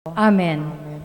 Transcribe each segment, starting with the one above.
Amen. Amen.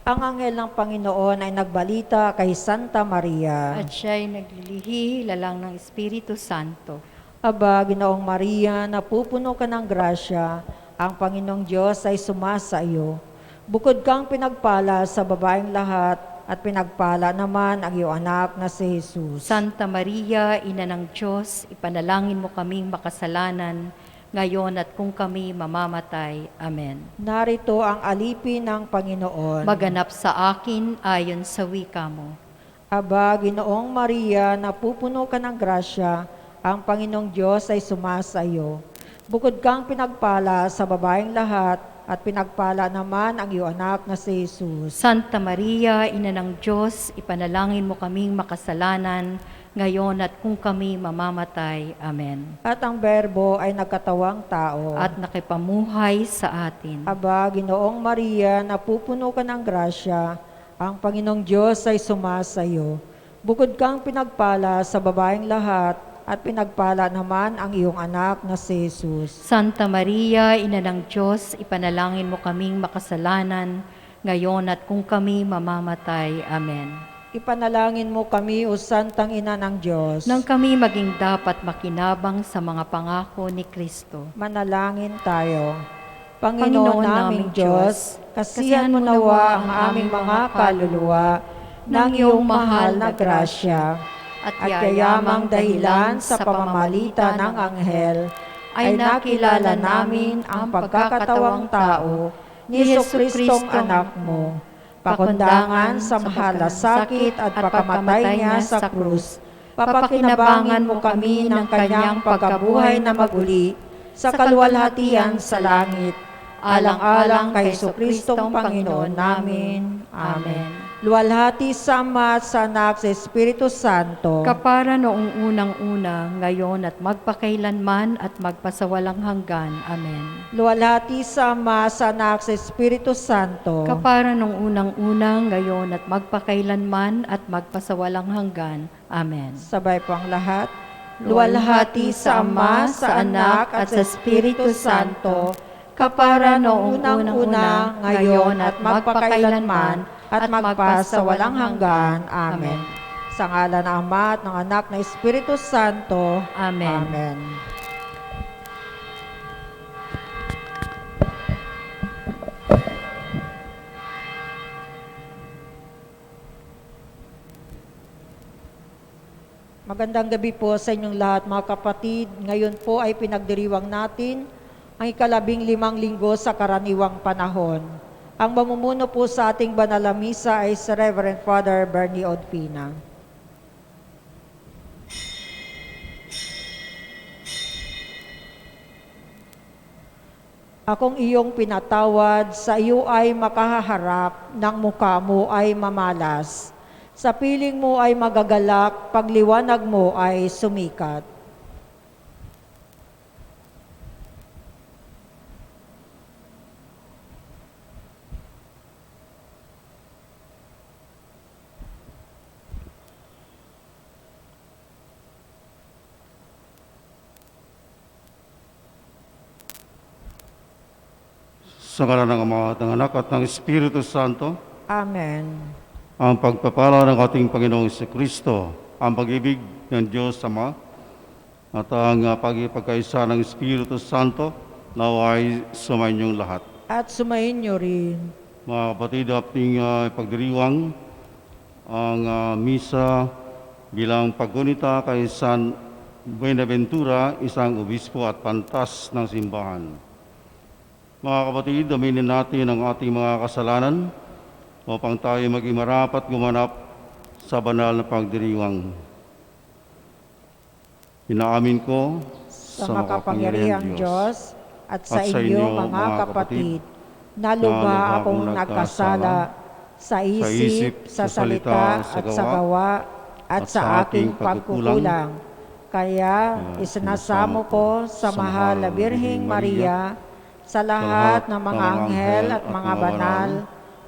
Ang anghel ng Panginoon ay nagbalita kay Santa Maria. At siya'y naglilihi, lalang ng Espiritu Santo. Aba, Ginoong Maria, napupuno ka ng grasya, ang Panginoong Diyos ay sumasa iyo. Bukod kang pinagpala sa babaeng lahat, at pinagpala naman ang iyong anak na si Jesus. Santa Maria, Ina ng Diyos, ipanalangin mo kaming makasalanan, ngayon at kung kami mamamatay. Amen. Narito ang alipin ng Panginoon. Maganap sa akin ayon sa wika mo. Aba, Ginoong Maria, napupuno ka ng grasya, ang Panginoong Diyos ay sumasa iyo. Bukod kang pinagpala sa babaeng lahat, at pinagpala naman ang iyong anak na si Jesus. Santa Maria, Ina ng Diyos, ipanalangin mo kaming makasalanan, ngayon at kung kami mamamatay. Amen. At ang Berbo ay nagkatawang tao. At nakipamuhay sa atin. Aba, Ginoong Maria, napupuno ka ng grasya, ang Panginoong Diyos ay sumasa iyo. Bukod kang pinagpala sa babaeng lahat, at pinagpala naman ang iyong anak na si Jesus. Santa Maria, Ina ng Diyos, ipanalangin mo kaming makasalanan, ngayon at kung kami mamamatay. Amen. Ipanalangin mo kami, o Santang Ina ng Diyos. Nang kami maging dapat makinabang sa mga pangako ni Kristo. Manalangin tayo. Panginoon naming Diyos, kasihan mo nawa ang aming mga kaluluwa ng iyong mahal na grasya, at yayamang dahilan sa pamamagitan ng anghel, ay nakilala namin ang pagkakatawang tao ni Jesucristong anak mo, pakundangan sa mahalasakit at pagkamatay niya sa krus. Papakinabangan mo kami ng kanyang pagkabuhay na maguli sa kaluwalhatian sa langit, alang-alang kay Jesucristong Panginoon namin. Amen. Luwalhati sa Ama, sa Anak, sa Espiritu Santo. Kapara noong unang-una, ngayon at magpakailanman at magpasawalang hanggan. Amen. Luwalhati sa Ama, sa Anak, sa Espiritu Santo. Kapara noong unang-una, ngayon at magpakailanman at magpasawalang hanggan. Amen. Sabay po ang lahat. Luwalhati sa Ama, sa Anak, at sa Espiritu Santo. Kapara noong unang-una, ngayon at magpakailanman, at magpasawalang hanggan. Amen. Sa ngalan ng Ama at ng Anak na Espiritu Santo. Amen. Amen. Magandang gabi po sa inyong lahat, mga kapatid. Ngayon po ay pinagdiriwang natin ang 15 linggo sa karaniwang panahon. Ang mamumuno po sa ating banal na misa ay si Reverend Father Bernie Odpina. Akong iyong pinatawad, sa iyo ay makahaharap, ng mukha mo ay mamalas. Sa piling mo ay magagalak, pagliwanag mo ay sumikat. Sa ngalan ng Ama, at ng Anak, at ng Espiritu Santo, Amen. ang pagpapala ng ating Panginoong Jesucristo, ang pag-ibig ng Diyos Ama, at ang pagkikaisa ng Espiritu Santo, naway sumainyong lahat. At sumayin niyo rin. Mga kapatid, ating pagdiriwang ang misa bilang paggunita kay San Buenaventura, isang obispo at pantas ng simbahan. Mga kapatid, aminin natin ang ating mga kasalanan upang tayo maging marapat gumanap sa banal na pagdiriwang. Inaamin ko Sa makapangyarihang Diyos at sa inyo, mga kapatid, na lubha akong nagkasala sa isip, sa salita, at sa gawa, at sa aking pagkukulang. Kaya isinasamo ko sa mahal na Birheng Maria, sa lahat ng mga anghel at mga banal,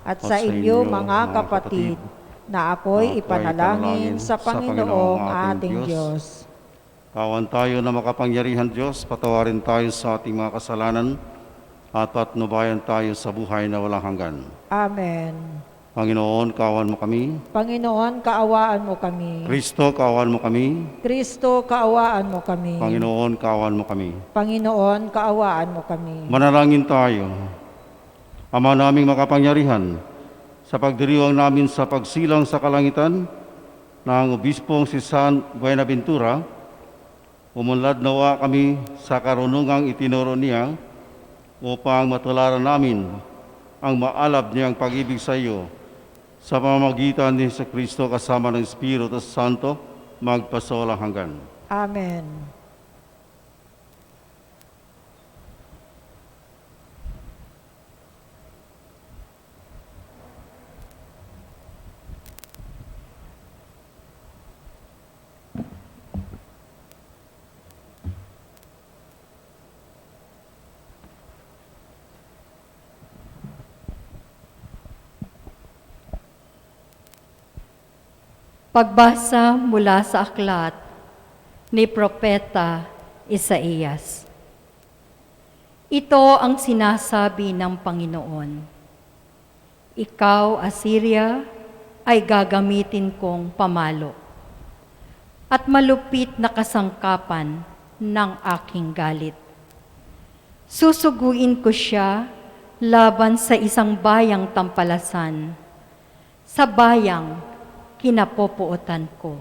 at sa inyo, mga kapatid, na ako'y ipanalangin sa Panginoong ating Diyos. Kawan tayo na makapangyarihan Diyos, patawarin tayo sa ating mga kasalanan at patnubayan tayo sa buhay na walang hanggan. Amen. Panginoon, kaawaan mo kami. Panginoon, kaawaan mo kami. Kristo, kaawaan mo kami. Kristo, kaawaan mo kami. Panginoon, kaawaan mo kami. Panginoon, kaawaan mo kami. Manalangin tayo. Ama naming makapangyarihan, sa pagdiriwang namin sa pagsilang sa kalangitan ng Obispong si San Buenaventura, umunlad nawa kami sa karunungang itinuro niya upang matularan namin ang maalab niyang pag-ibig sa iyo sa pamamagitan ni Kristo kasama ng Espiritu Santo magpasawalang hanggan. Amen. Pagbasa mula sa aklat ni Propeta Isaías. Ito ang sinasabi ng Panginoon. Ikaw, Assyria, ay gagamitin kong pamalo at malupit na kasangkapan ng aking galit. Susuguin ko siya laban sa isang bayang tampalasan, sa bayang kinapopuotan ko.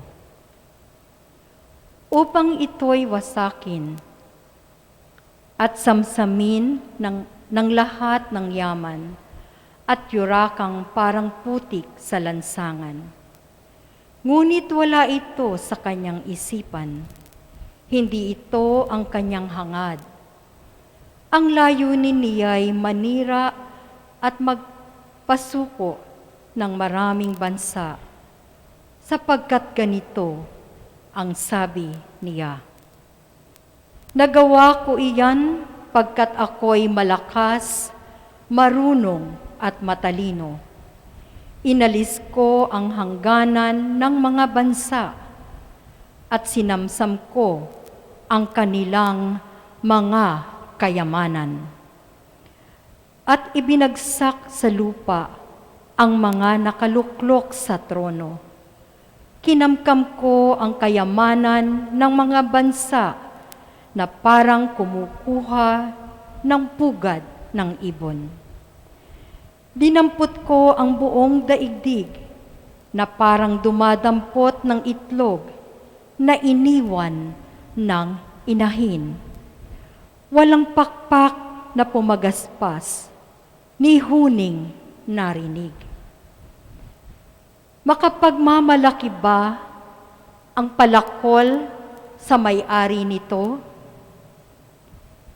Upang ito'y wasakin at samsamin ng lahat ng yaman at yurakang parang putik sa lansangan. Ngunit wala ito sa kanyang isipan. Hindi ito ang kanyang hangad. Ang layunin niya'y manira at magpasuko ng maraming bansa, sapagkat ganito ang sabi niya. Nagawa ko iyan pagkat ako'y malakas, marunong at matalino. Inalis ko ang hangganan ng mga bansa at sinamsam ko ang kanilang mga kayamanan. At ibinagsak sa lupa ang mga nakaluklok sa trono. Kinamkam ko ang kayamanan ng mga bansa na parang kumukuha ng pugad ng ibon. Dinampot ko ang buong daigdig na parang dumadampot ng itlog na iniwan ng inahin. Walang pakpak na pumagaspas, ni huning narinig. Makapagmamalaki ba ang palakol sa may-ari nito?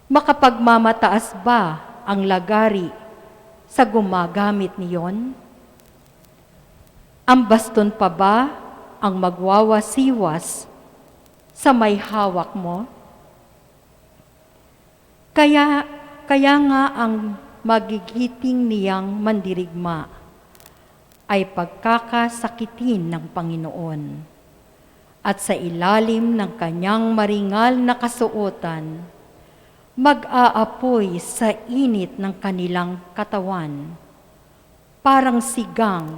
Makapagmamataas ba ang lagari sa gumagamit niyon? Ang baston pa ba ang magwawasiwas sa may hawak mo? Kaya nga ang magigiting niyang mandirigma ay pagkakasakitin ng Panginoon, at sa ilalim ng kanyang maringal na kasuotan, mag-aapoy sa init ng kanilang katawan, parang sigang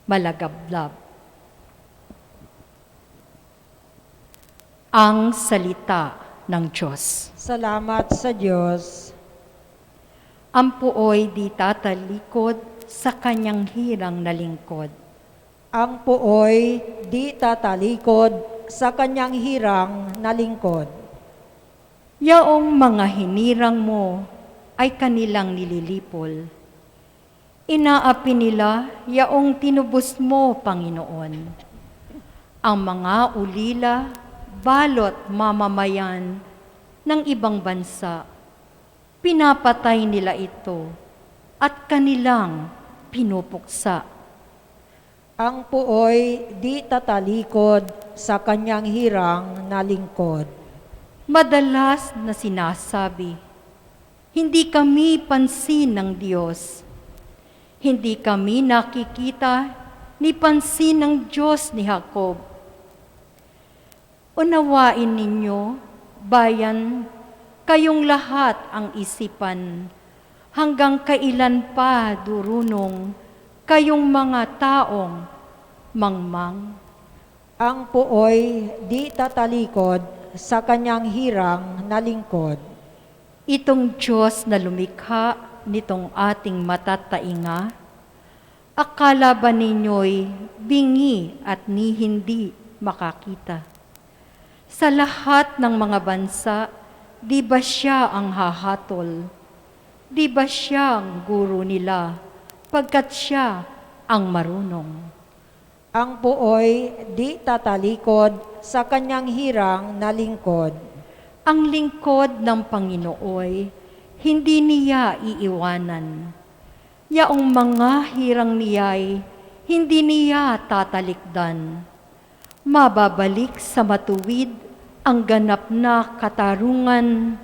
malagablab. Ang salita ng Diyos. Salamat sa Diyos. Ang puoy di tatalikod sa kanyang hirang na lingkod. Ang puoy di tatalikod sa kanyang hirang na lingkod. Yaong mga hinirang mo ay kanilang nililipol. Inaapi nila yaong tinubos mo, Panginoon. Ang mga ulila, balot mamamayan ng ibang bansa, pinapatay nila ito at kanilang pinupuksa. Ang puoy di tatalikod sa kanyang hirang na lingkod. Madalas na sinasabi, hindi kami pansin ng Diyos. Hindi kami nakikita ni pansin ng Diyos ni Jacob. Unawain ninyo, bayan, kayong lahat ang isipan. Hanggang kailan pa durunong kayong mga taong mangmang? Ang puoy di tatalikod sa kanyang hirang na lingkod. Itong Diyos na lumikha nitong ating matatainga, akala ba ninyo'y bingi at ni hindi makakita? Sa lahat ng mga bansa, di ba siya ang hahatol? Di ba siya ang guro nila, pagkat siya ang marunong? Ang puoy di tatalikod sa kanyang hirang na lingkod. Ang lingkod ng Panginooy, hindi niya iiwanan. Yaong mga hirang niya'y hindi niya tatalikdan. Mababalik sa matuwid ang ganap na katarungan.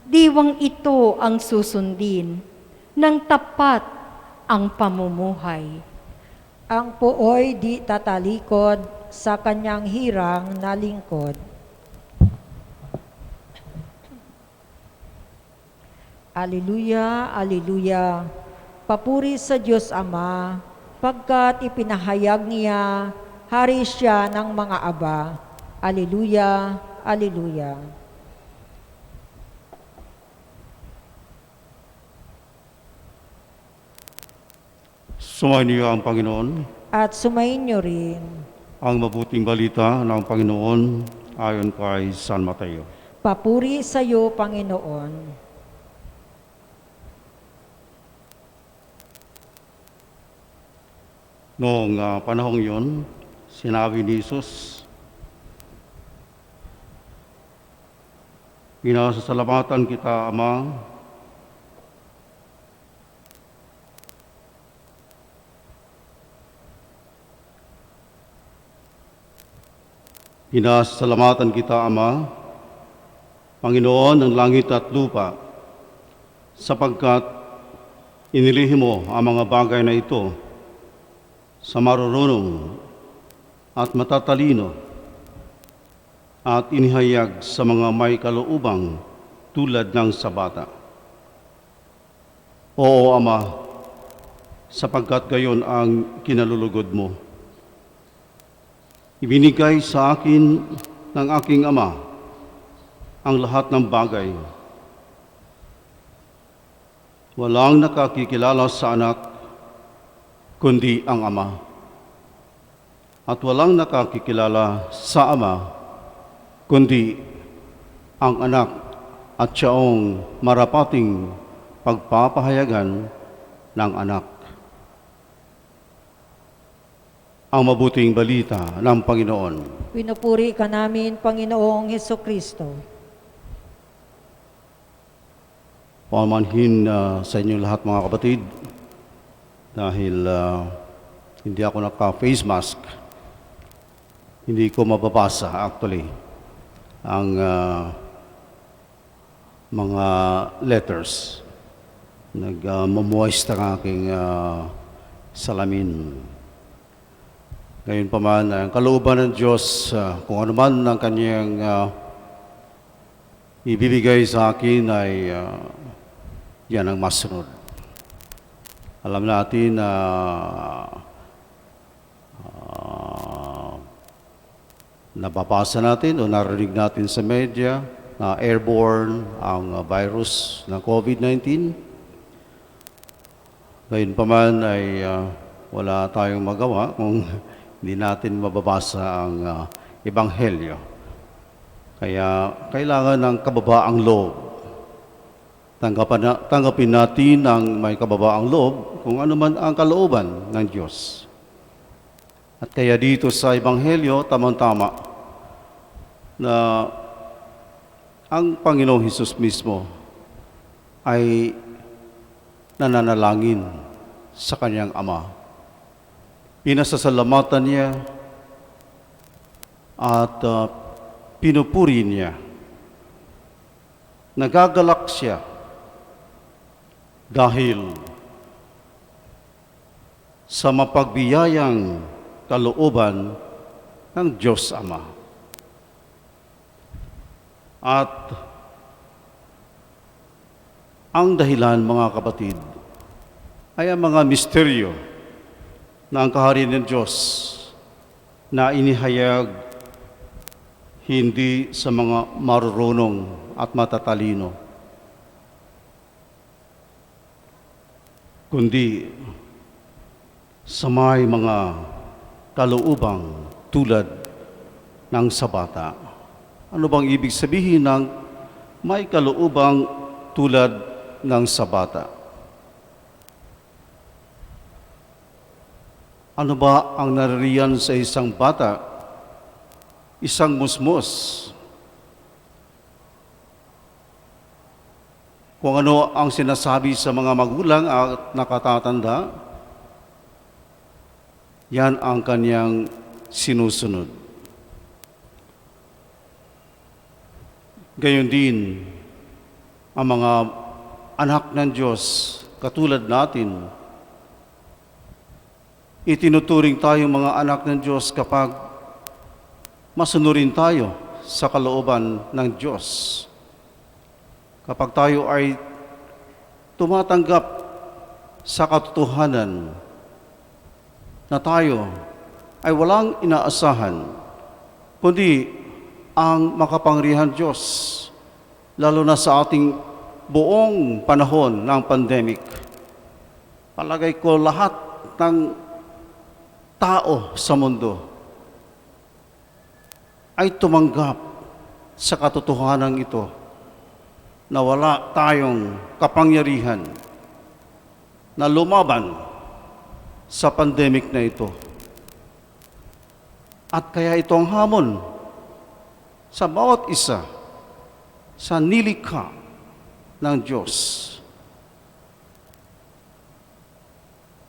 Diwang ito ang susundin ng tapat ang pamumuhay. Ang puoy di tatalikod sa kanyang hirang na lingkod. Aleluya, aleluya. Papuri sa Diyos Ama, pagkat ipinahayag niya, hari siya ng mga aba. Aleluya, aleluya. Sumayin niyo ang Panginoon. At sumayin niyo rin. Ang mabuting balita ng Panginoon ayon kay San Mateo. Papuri sa iyo, Panginoon. Noong panahong yun, sinabi ni Jesus, "Pinasasalamatan kita, Ama, pinasasalamatan kita, Ama, Panginoon ng langit at lupa, sapagkat inilihim mo ang mga bagay na ito sa marurunong at matatalino at inihayag sa mga may kaloobang tulad ng sa bata. Oo, Ama, sapagkat gayon ang kinalulugod mo. Ibinigay sa akin ng aking Ama ang lahat ng bagay. Walang nakakikilala sa anak kundi ang Ama. At walang nakakikilala sa Ama kundi ang anak at siyang marapating pagpapahayagan ng anak. Ang mabuting balita ng Panginoon. Pinupuri ka namin, Panginoong Hesukristo. Pamanhin sa inyo lahat, mga kapatid, dahil hindi ako naka-face mask, hindi ko mababasa actually ang mga letters. Nag-moist ang aking salamin. Ngayon pa man, ang kalooban ng Diyos, kung ano man ang kanyang ibibigay sa akin ay yan ang masunod. Alam natin na nababasa natin o narinig natin sa media na airborne ang virus ng COVID-19. Ngayon pa man ay wala tayong magawa kung hindi natin mababasa ang Ebanghelyo. Kaya kailangan ng kababaang loob. Tanggapin natin ang may kababaang loob kung ano man ang kalooban ng Diyos. At kaya dito sa Ebanghelyo, tamang-tama na ang Panginoong Hesus mismo ay nananalangin sa kanyang Ama. Pinasasalamatan niya at pinupuri niya. Nagagalak siya dahil sa mapagbiyayang kalooban ng Diyos Ama. At Ang dahilan, mga kapatid, ay ang mga misteryo na ang kaharian ng Diyos na inihayag hindi sa mga marurunong at matatalino, kundi sa may mga kalooban tulad ng sa bata. Ano bang ibig sabihin ng may kaloobang tulad ng sa bata? Ano ba ang naririyan sa isang bata? Isang musmos. Kung ano ang sinasabi sa mga magulang at nakatatanda, yan ang kanyang sinusunod. Gayon din ang mga anak ng Diyos, katulad natin. Itinuturing tayong mga anak ng Diyos kapag masunurin tayo sa kalooban ng Diyos. Kapag tayo ay tumatanggap sa katotohanan na tayo ay walang inaasahan, kundi ang makapangyarihan Diyos, lalo na sa ating buong panahon ng pandemic. Palagay ko lahat ng tao sa mundo ay tumanggap sa katotohanan ito na wala tayong kapangyarihan na lumaban sa pandemic na ito. At kaya ito ang hamon sa bawat isa sa nilikha ng Diyos.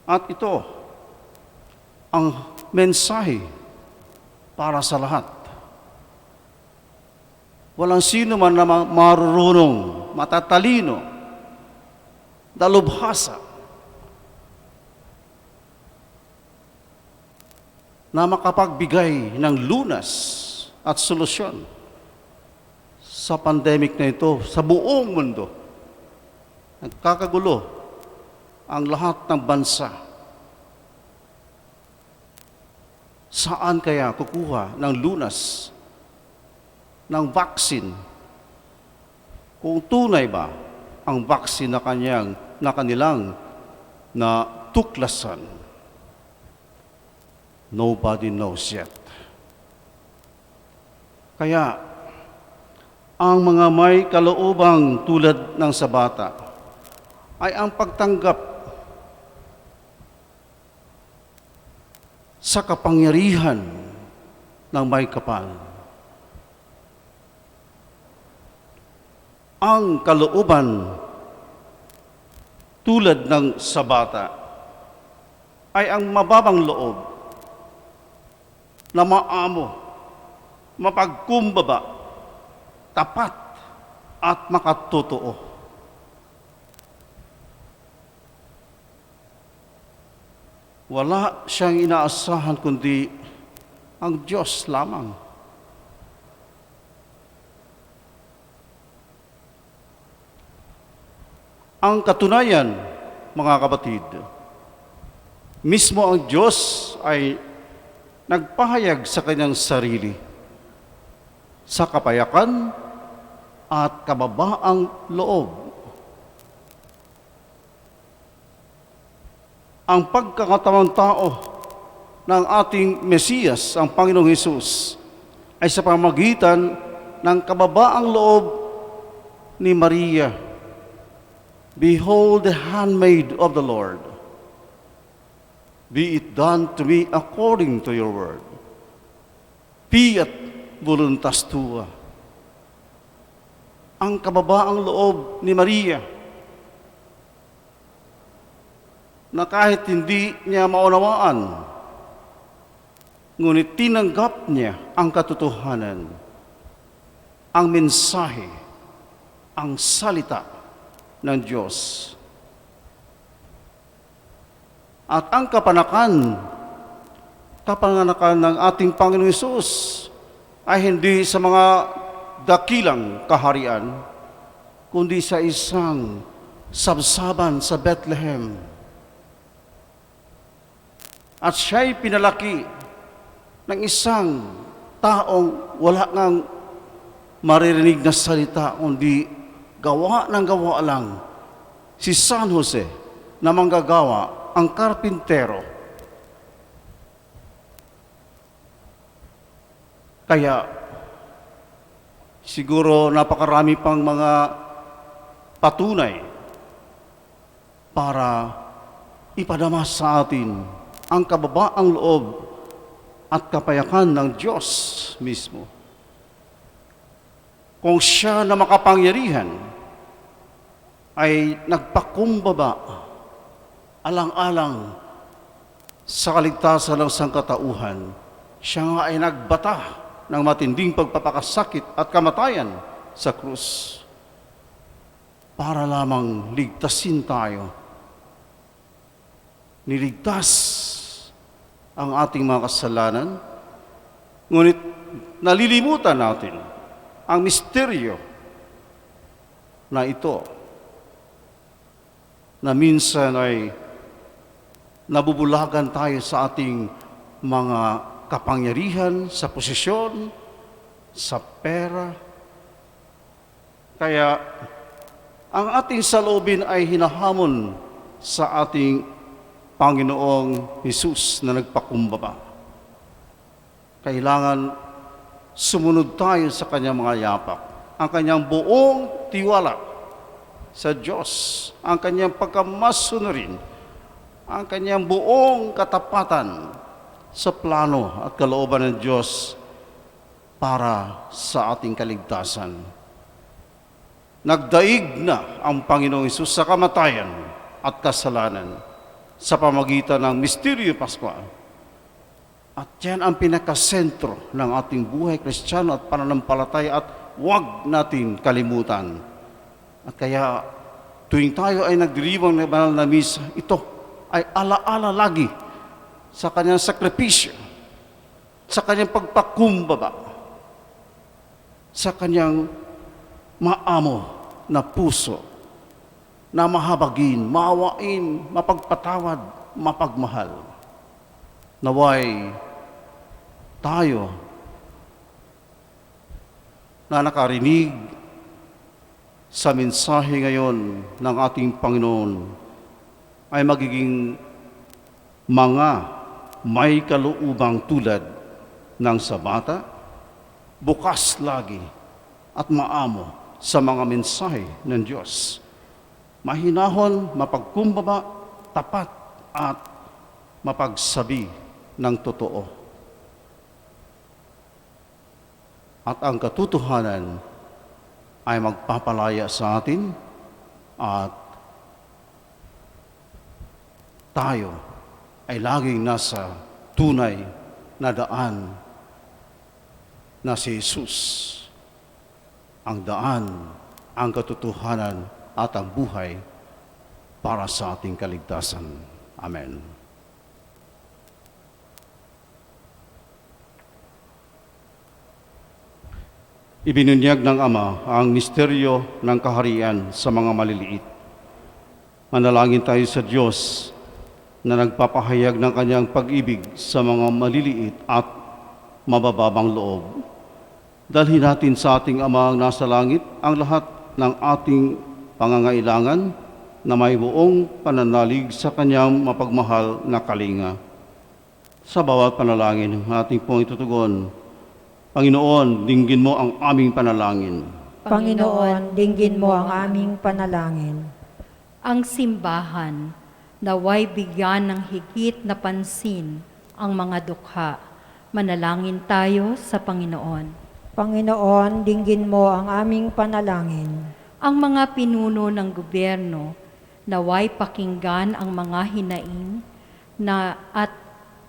At ito ang mensahe para sa lahat. Walang sino man na marurunong, matatalino, dalubhasa, na makapagbigay ng lunas at solusyon sa pandemic na ito sa buong mundo. Nagkakagulo ang lahat ng bansa. Saan kaya kukuha ng lunas, ng vaksin? Kung tunay ba ang vaksin na kanilang na tuklasan? Nobody knows yet. Kaya, ang mga may kaloobang tulad ng sa bata ay ang pagtanggap sa kapangyarihan ng may kapal. Ang kalooban tulad ng sa bata ay ang mababang loob na maamo, mapagkumbaba, tapat at makatotoo. Wala siyang inaasahan kundi ang Diyos lamang. Ang katunayan, mga kapatid, mismo ang Diyos ay nagpahayag sa kanyang sarili sa kapayakan at kababaang loob. Ang pagkakatawang tao ng ating Mesiyas, ang Panginoong Hesus, ay sa pamamagitan ng kababaang loob ni Maria. Behold the handmaid of the Lord. Be it done to me according to your word. Fiat voluntas tua. Ang kababaang loob ni Maria na kahit hindi niya maunawaan, ngunit tinanggap niya ang katotohanan, ang mensahe, ang salita ng Diyos. At ang kapanganakan ng ating Panginoong Hesus ay hindi sa mga dakilang kaharian, kundi sa isang sabsaban sa Bethlehem. At siya'y pinalaki ng isang taong wala ngang maririnig na salita, kundi gawa ng gawa lang. Si San Jose na manggagawa, ang karpintero. Kaya siguro napakarami pang mga patunay para ipadama sa atin ang kababaang loob at kapayakan ng Diyos mismo. Kung siya na makapangyarihan ay nagpakumbaba alang-alang sa kaligtasan ng sangkatauhan, siya nga ay nagbata ng matinding pagpapakasakit at kamatayan sa krus para lamang ligtasin tayo. Niligtas ang ating mga kasalanan, ngunit nalilimutan natin ang misteryo na ito, na minsan ay nabubulagan tayo sa ating mga kapangyarihan, sa posisyon, sa pera. Kaya ang ating saloobin ay hinahamon sa ating Panginoong Hesus na nagpakumbaba. Kailangan sumunod tayo sa kanyang mga yapak, ang kanyang buong tiwala sa Diyos, ang kanyang pagkamasunurin, ang kanyang buong katapatan sa plano at kalooban ng Diyos para sa ating kaligtasan. Nagdaig na ang Panginoong Hesus sa kamatayan at kasalanan sa pamagitan ng misteryo Paskwa. At yan ang pinakasentro ng ating buhay Kristiyano at pananampalataya, at huwag natin kalimutan. At kaya tuwing tayo ay nagdiriwang ng banal na misa, ito ay alaala lagi sa kanyang sakripisyo, sa kanyang pagpakumbaba, sa kanyang maamo na puso, na mahabagin, maawain, mapagpatawad, mapagmahal. Naway tayo na nakarinig sa mensahe ngayon ng ating Panginoon ay magiging mga may kaluubang tulad ng sa bata, bukas lagi at maamo sa mga mensahe ng Diyos. Mahinahon, mapagkumbaba, tapat at mapagsabi ng totoo. At ang katotohanan ay magpapalaya sa atin at tayo ay laging nasa tunay na daan na si Jesus. Ang daan, ang katotohanan at ang buhay para sa ating kaligtasan. Amen. Ibinunyag ng Ama ang misteryo ng kaharian sa mga maliliit. Manalangin tayo sa Diyos na nagpapahayag ng kanyang pag-ibig sa mga maliliit at mabababang loob. Dalhin natin sa ating Ama ang nasa langit ang lahat ng ating pangangailangan na may buong pananalig sa kanyang mapagmahal na kalinga. Sa bawat panalangin ating pong itutugon, Panginoon, dinggin mo ang aming panalangin. Panginoon, dinggin mo ang aming panalangin. Ang simbahan, naway bigyan ng higit na pansin ang mga dukha. Manalangin tayo sa Panginoon. Panginoon, dinggin mo ang aming panalangin. Ang mga pinuno ng gobyerno, naway pakinggan ang mga hinaing na at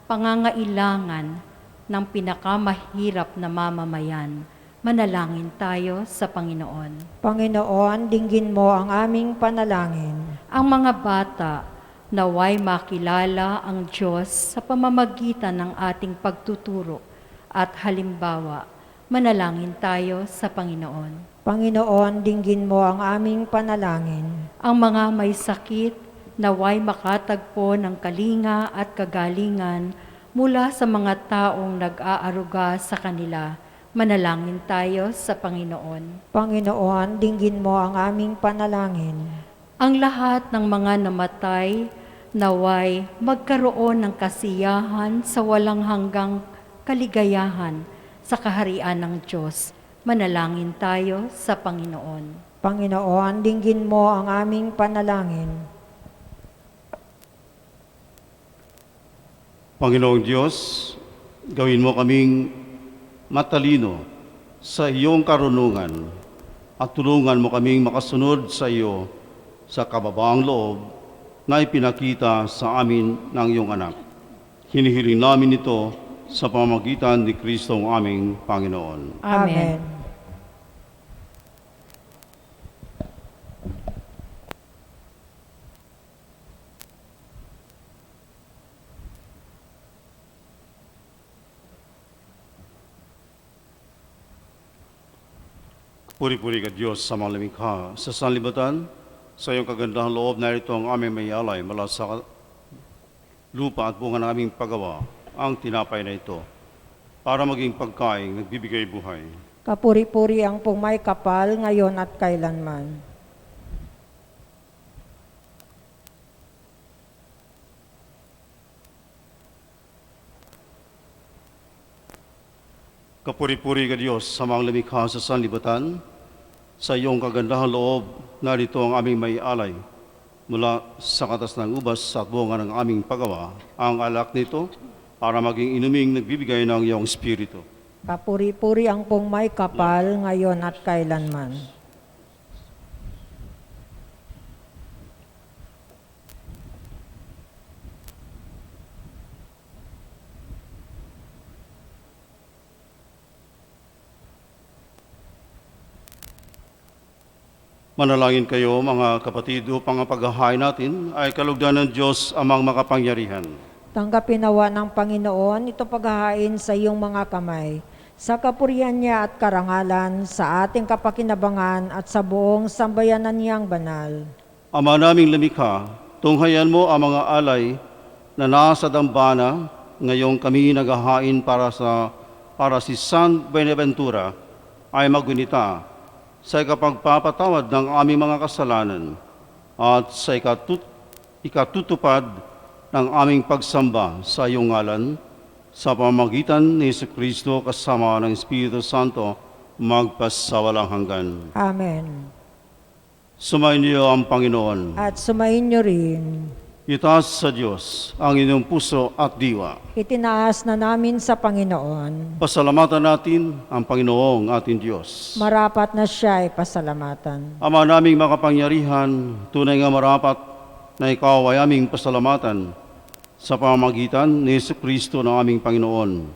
pangangailangan ng pinakamahirap na mamamayan. Manalangin tayo sa Panginoon. Panginoon, dinggin mo ang aming panalangin. Ang mga bata, naway makilala ang Diyos sa pamamagitan ng ating pagtuturo at halimbawa. Manalangin tayo sa Panginoon. Panginoon, dinggin mo ang aming panalangin. Ang mga may sakit, naway makatagpo ng kalinga at kagalingan mula sa mga taong nag-aaruga sa kanila. Manalangin tayo sa Panginoon. Panginoon, dinggin mo ang aming panalangin. Ang lahat ng mga namatay, naway magkaroon ng kasiyahan sa walang hanggang kaligayahan sa kaharian ng Diyos. Manalangin tayo sa Panginoon. Panginoon, dinggin mo ang aming panalangin. Panginoong Diyos, gawin mo kaming matalino sa iyong karunungan at tulungan mo kaming makasunod sa iyo sa kababaang loob na ipinakita sa amin ng iyong anak. Hinihiling namin ito sa pamamagitan ni Kristo ang aming Panginoon. Amen. Puri-puri ka Diyos sa mga lumikha, sa sanlibutan, sa iyong kagandahang loob na ito ang aming may alay mula sa lupa at bunga ng aming paggawa, ang tinapay na ito, para maging pagkain nagbibigay buhay. Kapuri-puri ang pumay kapal ngayon at kailanman. Kapuri-puri ka Diyos sa mga lumikha sa sanlibutan, sa iyong kagandahang loob na ito ang aming may alay mula sa katas ng ubas at bunga ng aming paggawa, ang alak nito para maging inuming nagbibigay ng iyong Espiritu. Kapuri-puri ang pumay kapal ngayon at kailanman. Manalangin kayo mga kapatid upang ang paghahain natin ay kalugdan ng Diyos amang makapangyarihan. Tanggapin nawa ng Panginoon ito paghahain sa iyong mga kamay, sa kapurihan niya at karangalan, sa ating kapakinabangan at sa buong sambayanan niyang banal. Ama naming lumikha, tunghayan mo ang mga alay na nasa dambana, ngayong kami naghahain para si San Buenaventura ay magunita sa ikapagpapatawad ng aming mga kasalanan at sa ikatutupad ng aming pagsamba sa iyong ngalan, sa pamamagitan ni Jesucristo kasama ng Espiritu Santo, magpasawalang hanggan. Amen. Sumayin niyo ang Panginoon. At sumayin niyo rin. Itaas sa Diyos ang inyong puso at diwa. Itinaas na namin sa Panginoon. Pasalamatan natin ang Panginoong ating Diyos. Marapat na siya ay pasalamatan. Ama naming makapangyarihan, tunay nga marapat na ikaw ay aming pasalamatan sa pamamagitan ni Jesucristo ng aming Panginoon.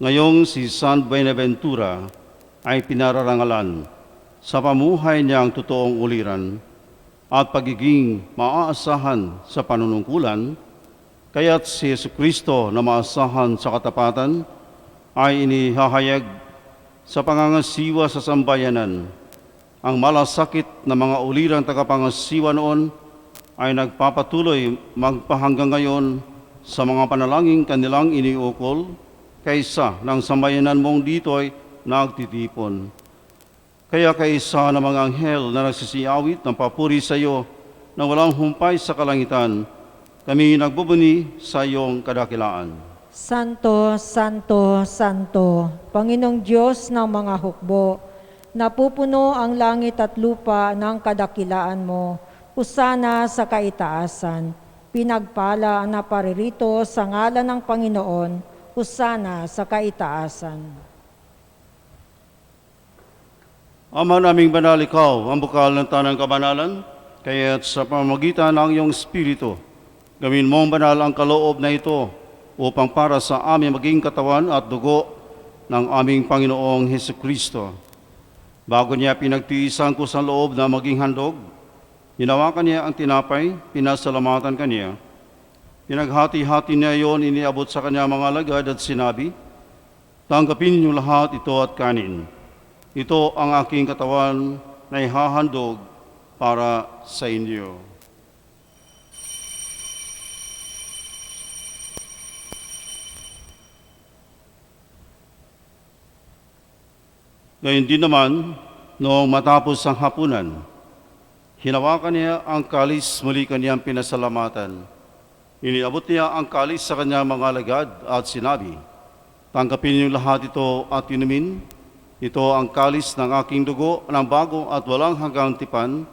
Ngayong si San Buenaventura ay pinararangalan sa pamuhay niyang totoong uliran at pagiging maaasahan sa panunungkulan, kaya't si Jesucristo na maasahan sa katapatan ay inihahayag sa pangangasiwa sa sambayanan. Ang malasakit na mga ulirang tagapangasiwa noon ay nagpapatuloy magpahanggang ngayon sa mga panalangin kanilang iniukol kaysa ng sambayanan mong dito'y nagtitipon. Kaya kaisa ng mga anghel na nagsisiawit ng papuri sa iyo na walang humpay sa kalangitan, kami nagbubuni sa iyong kadakilaan. Santo, Santo, Santo, Panginoong Diyos ng mga hukbo, napupuno ang langit at lupa ng kadakilaan mo, husana sa kaitaasan, pinagpala na paririto sa ngalan ng Panginoon, husana sa kaitaasan. Ama naming banal, ikaw ang bukal ng tanang kabanalan, kaya't sa pamamagitan ng iyong Espiritu, gawin mong banal ang kaloob na ito upang para sa aming maging katawan at dugo ng aming Panginoong Hesukristo. Bago niya pinagtiisan ko sa loob na maging handog, hinawakan niya ang tinapay, pinasalamatan kaniya. Pinaghati-hati niya iyon, iniabot sa kanya mga alagad at sinabi, tanggapin niyo lahat ito at kanin. Ito ang aking katawan na ihahandog para sa inyo. Gayon din naman, noong matapos ang hapunan, hinawakan niya ang kalis, muli kaniyang pinasalamatan. Iniabot niya ang kalis sa kanyang mga alagad at sinabi, "Tanggapin niyo lahat ito at inumin. Ito ang kalis ng aking dugo ng bago at walang hanggang tipan,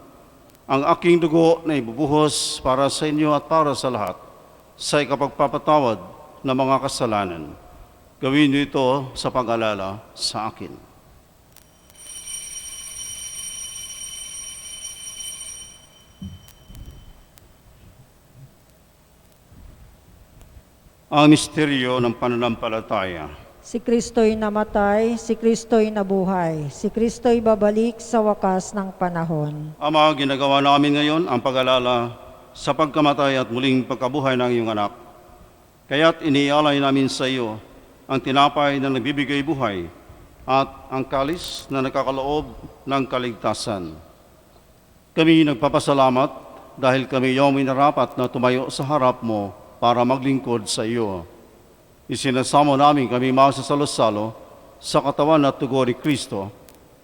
ang aking dugo na ibubuhos para sa inyo at para sa lahat, sa ikapagpapatawad ng mga kasalanan. Gawin niyo ito sa pag-alala sa akin." Ang misteryo ng pananampalataya. Si Kristo'y namatay, si Kristo'y nabuhay, si Kristo'y babalik sa wakas ng panahon. Ama, ginagawa namin ngayon ang pag-alala sa pagkamatay at muling pagkabuhay ng iyong anak. Kaya't inialay namin sa iyo ang tinapay na nagbibigay buhay at ang kalis na nakakaloob ng kaligtasan. Kami nagpapasalamat dahil kami iyong minarapat na tumayo sa harap mo para maglingkod sa iyo. Isinasamo namin kami masasalo-salo sa katawan at dugo ni Kristo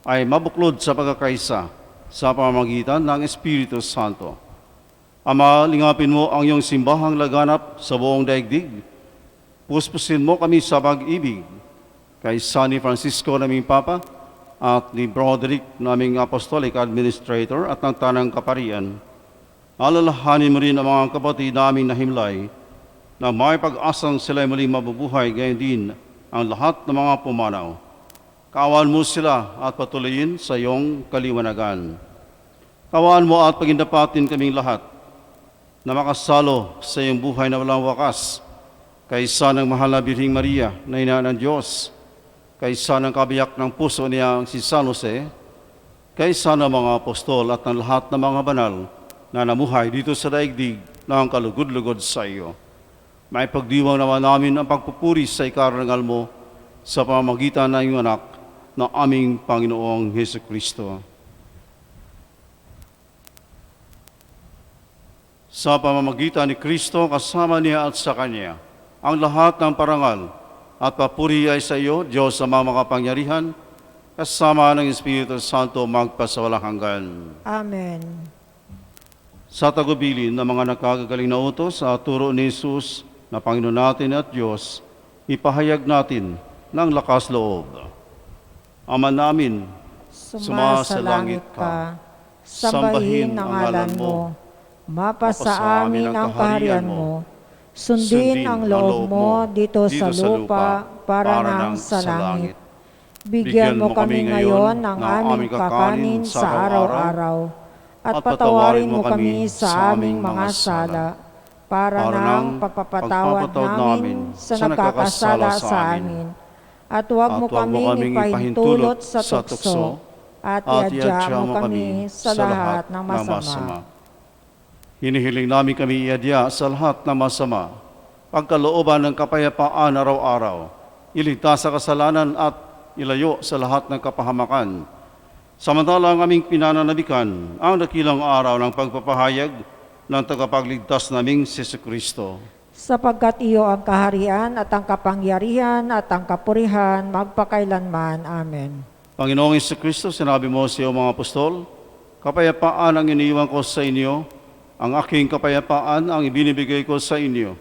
ay mabuklod sa pagkakaisa sa pamamagitan ng Espiritu Santo. Ama, lingapin mo ang iyong simbahang laganap sa buong daigdig. Puspusin mo kami sa pag-ibig kay San Francisco naming Papa at ni Broderick naming Apostolic Administrator at ng Tanang Kaparian. Alalahanin mo rin ang mga kapatid naming na himlay na may pag-asang sila'y muling mabubuhay, gayon din ang lahat ng mga pumanaw. Kaawaan mo sila at patuloyin sa iyong kaliwanagan. Kaawaan mo at pagindapatin kaming lahat na makasalo sa iyong buhay na walang wakas, kaysa ng mahal na Birhing Maria na ina ng Diyos, kaysa ng kabiyak ng puso niya si San Jose, kaysa ng mga apostol at ng lahat ng mga banal na namuhay dito sa daigdig ng kalugod-lugod sa iyo. May pagdiwang naman namin ang pagpupuri sa ikarangal mo sa pamamagitan ng iyong anak na aming Panginoong Hesus Kristo. Sa pamamagitan ni Kristo, kasama niya at sa Kanya, ang lahat ng parangal at papuri ay sa iyo, Diyos sa mga makapangyarihan, kasama ng Espiritu Santo magpasawalang hanggan. Amen. Sa tagubilin ng mga nakagagaling na utos sa turo ni Jesus na Panginoon natin at Diyos, ipahayag natin ng lakas loob. Ama namin, Sumasalangit ka, sambahin ang ngalan mo, mapasa amin ang kaharian mo, sundin ang loob mo dito sa lupa para nang sa langit. Bigyan mo kami ngayon ng aming kakanin sa araw-araw, at patawarin mo kami sa aming mga sala, para nang pagpapatawad namin sa nagkakasala sa amin. At huwag mo kaming ipahintulot sa tukso, at iadya mo kami sa lahat ng masama. Hinihiling namin kami iadya sa lahat ng masama, pagkalooban ng kapayapaan araw-araw, iligtas sa kasalanan at ilayo sa lahat ng kapahamakan. Samantalang aming pinananabikan ang dakilang araw ng pagpapahayag ng tagapagligtas naming si Kristo. Sapagkat iyo ang kaharian at ang kapangyarihan at ang kapurihan magpakailanman. Amen. Panginoong Kristo, sinabi mo sa iyong mga apostol, kapayapaan ang iniiwan ko sa inyo, ang aking kapayapaan ang ibinibigay ko sa inyo.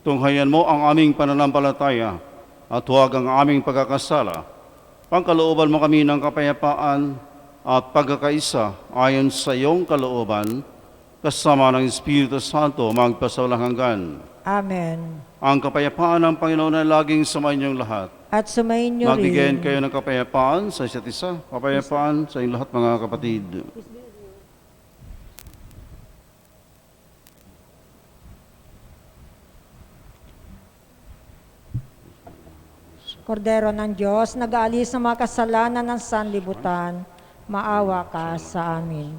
Tunghayan mo ang aming pananampalataya at huwag ang aming pagkakasala. Pangkalooban mo kami ng kapayapaan at pagkakaisa ayon sa iyong kalooban, kasama ng Espiritu Santo magpasawalang hanggan. Amen. Ang kapayapaan ng Panginoon ay laging sumayin niyong lahat. At sumayin niyo Magbigyan rin. kayo ng kapayapaan sa isa't isa. Kapayapaan sa inyong lahat, mga kapatid. Kordero ng Diyos, nag-aalis ng mga kasalanan ng sanlibutan, maawa ka sa amin.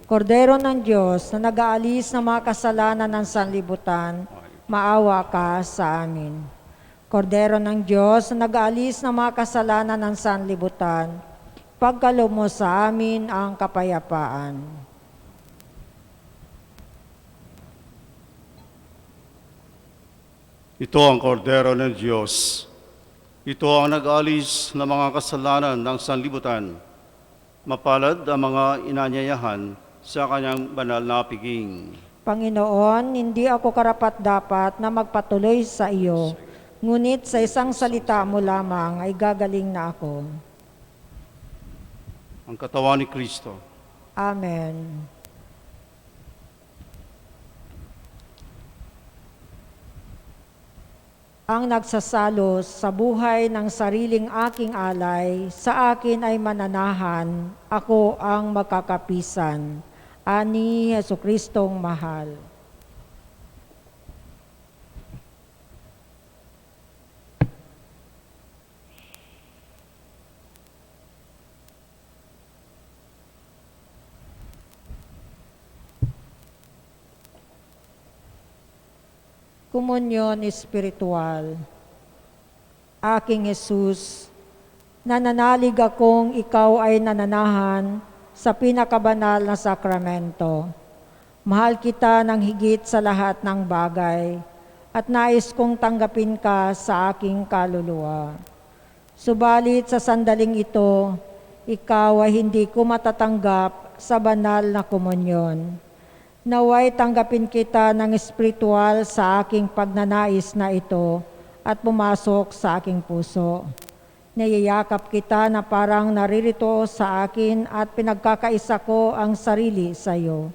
Kordero ng Diyos, na nag-aalis ng mga kasalanan ng sanlibutan, maawa ka sa amin. Kordero ng Diyos, na nag-aalis ng mga kasalanan ng sanlibutan, ipagkaloob mo sa amin ang kapayapaan. Ito ang kordero ng Diyos. Ito ang nag-alis ng mga kasalanan ng sanlibutan. Mapalad ang mga inanyayahan sa kanyang banal na piging. Panginoon, hindi ako karapat-dapat na magpatuloy sa iyo, ngunit sa isang salita mo lamang ay gagaling na ako. Ang katawan ni Kristo. Amen. Ang nagsasalo sa buhay ng sariling aking alay, sa akin ay mananahan, ako ang makakapisan. Ani Jesucristong mahal. Komunyon espiritual. Aking Jesus, nananalig akong ikaw ay nananahan sa pinakabanal na sakramento. Mahal kita ng higit sa lahat ng bagay at nais kong tanggapin ka sa aking kaluluwa. Subalit sa sandaling ito, ikaw ay hindi ko matatanggap sa banal na komunyon. Naway tanggapin kita ng espiritual sa aking pagnanais na ito at pumasok sa aking puso. Niyayakap kita na parang naririto sa akin at pinagkakaisa ko ang sarili sa iyo.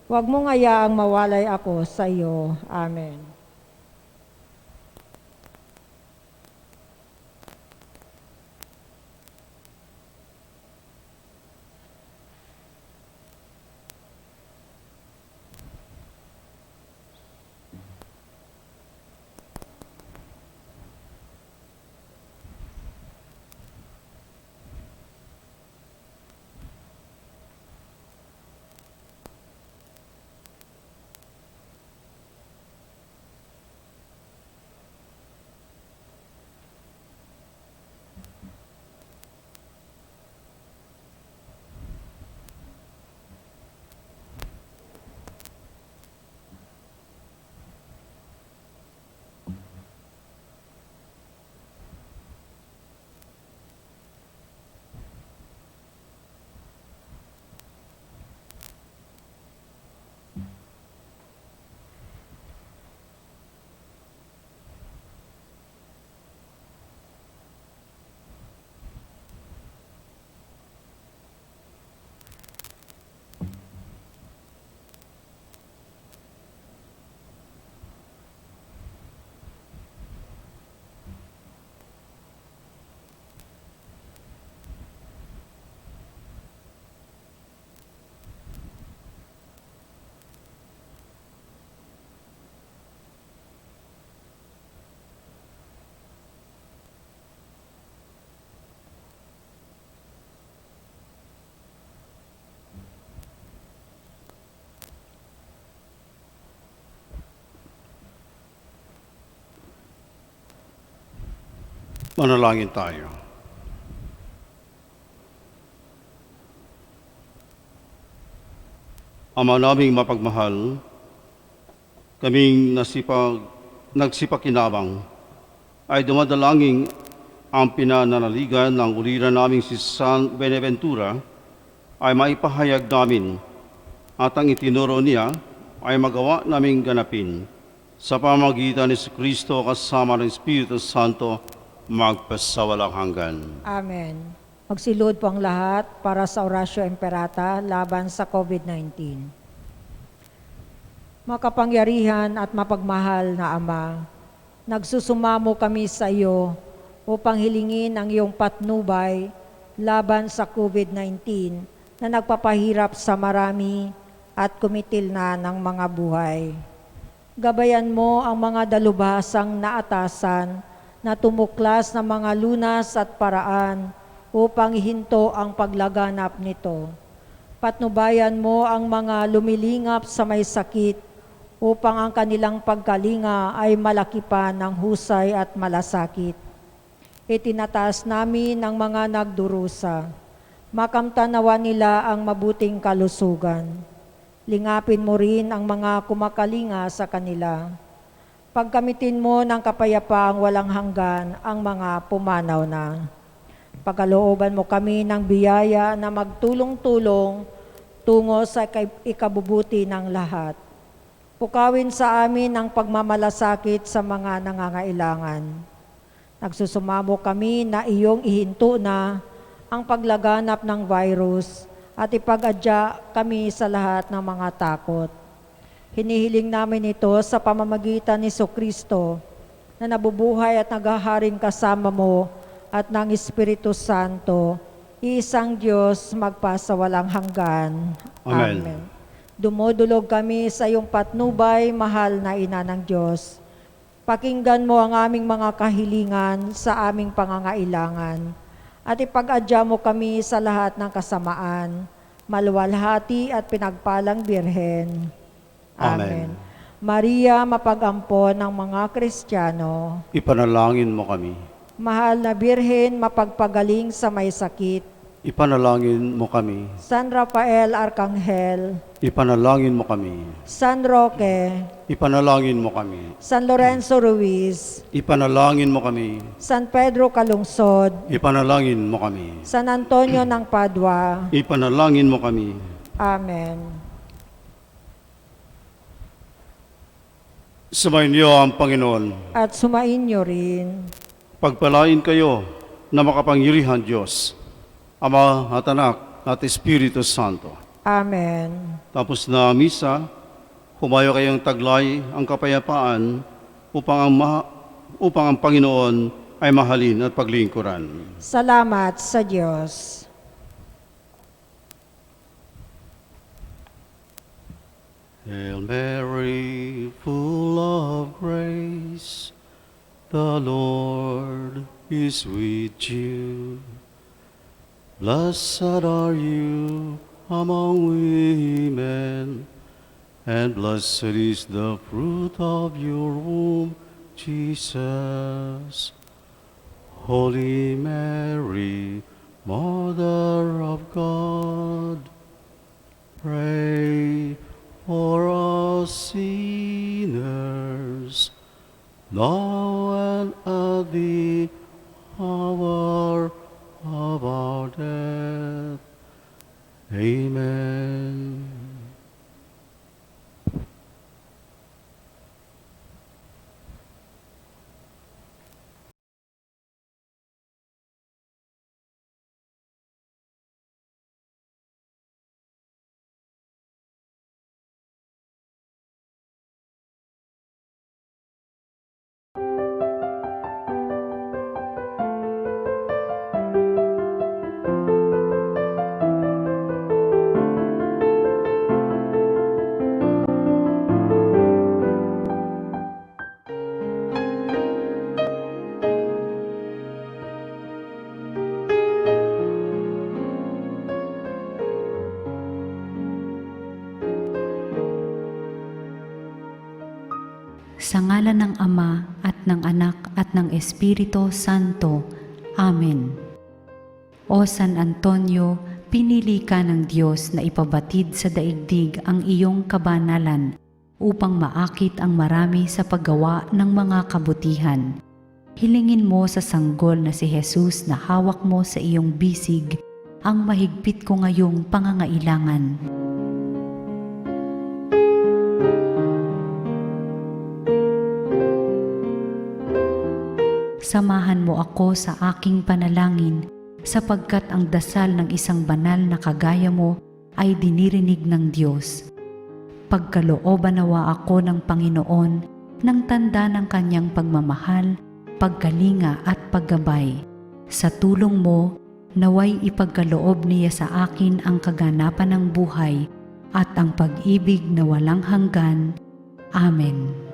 Huwag mong hayaang mawalay ako sa iyo. Amen. Manalangin tayo. Ama naming mapagmahal, kaming nagsipakinabang ay dumadalangin ang pinananaligan ng uliran naming si San Buenaventura ay maipahayag namin at ang itinuro niya ay magawa naming ganapin sa pamamagitan ni Kristo kasama ng Espiritu Santo magpasawalang hanggan. Amen. Magsilod po ang lahat para sa Oratio Imperata laban sa COVID-19. Makapangyarihan at mapagmahal na Ama, nagsusumamo kami sa iyo upang hilingin ang iyong patnubay laban sa COVID-19 na nagpapahirap sa marami at kumitil na ng mga buhay. Gabayan mo ang mga dalubhasang naatasan na tumuklas ng mga lunas at paraan upang ihinto ang paglaganap nito. Patnubayan mo ang mga lumilingap sa may sakit upang ang kanilang pagkalinga ay malaki pa ng husay at malasakit. Itinataas namin ang mga nagdurusa. Makamtan nawa nila ang mabuting kalusugan. Lingapin mo rin ang mga kumakalinga sa kanila. Pagkamitin mo ng kapayapaang walang hanggan ang mga pumanaw na. Pagkalooban mo kami ng biyaya na magtulong-tulong tungo sa ikabubuti ng lahat. Pukawin sa amin ang pagmamalasakit sa mga nangangailangan. Nagsusumamo kami na iyong ihinto na ang paglaganap ng virus at ipag-adya kami sa lahat ng mga takot. Hinihiling namin ito sa pamamagitan ni Jesucristo na nabubuhay at naghaharing kasama mo at ng Espiritu Santo, isang Diyos magpasawalang hanggan. Amen. Dumudulog kami sa iyong patnubay, mahal na Ina ng Diyos. Pakinggan mo ang aming mga kahilingan sa aming pangangailangan at ipag-adya mo kami sa lahat ng kasamaan, maluwalhati at pinagpalang Birhen. Amen. Maria, mapag-ampon ng mga Kristiyano, Ipanalangin mo kami. mahal na Birhen, mapagpagaling sa may sakit, Ipanalangin mo kami. San Rafael Arcangel, Ipanalangin mo kami. San Roque, Ipanalangin mo kami. San Lorenzo Ruiz, Ipanalangin mo kami. San Pedro Calungsod, Ipanalangin mo kami. San Antonio ng Padua. Ipanalangin mo kami. Amen. Sumayin niyo ang Panginoon. At sumainyo rin. Pagpalain kayo na makapangyarihan Diyos, Ama at Anak at Espiritu Santo. Amen. Tapos na misa, humayo kayong taglay ang kapayapaan upang ang Panginoon ay mahalin at paglingkuran. Salamat sa Diyos. Hail Mary, full of grace, the Lord is with you. Blessed are you among women, and blessed is the fruit of your womb, Jesus. Holy Mary, Mother of God, pray for us sinners, now and at the hour of our death. Amen. Sa ngalan ng Ama at ng Anak at ng Espiritu Santo. Amen. O San Antonio, pinili ka ng Diyos na ipabatid sa daigdig ang iyong kabanalan upang maakit ang marami sa paggawa ng mga kabutihan. Hilingin mo sa sanggol na si Jesus na hawak mo sa iyong bisig ang mahigpit ko ngayong pangangailangan. Samahan mo ako sa aking panalangin sapagkat ang dasal ng isang banal na kagaya mo ay dinirinig ng Diyos. Pagkalooban nawa ako ng Panginoon ng tanda ng kanyang pagmamahal, pagkalinga at paggabay. Sa tulong mo, naway ipagkaloob niya sa akin ang kaganapan ng buhay at ang pag-ibig na walang hanggan. Amen.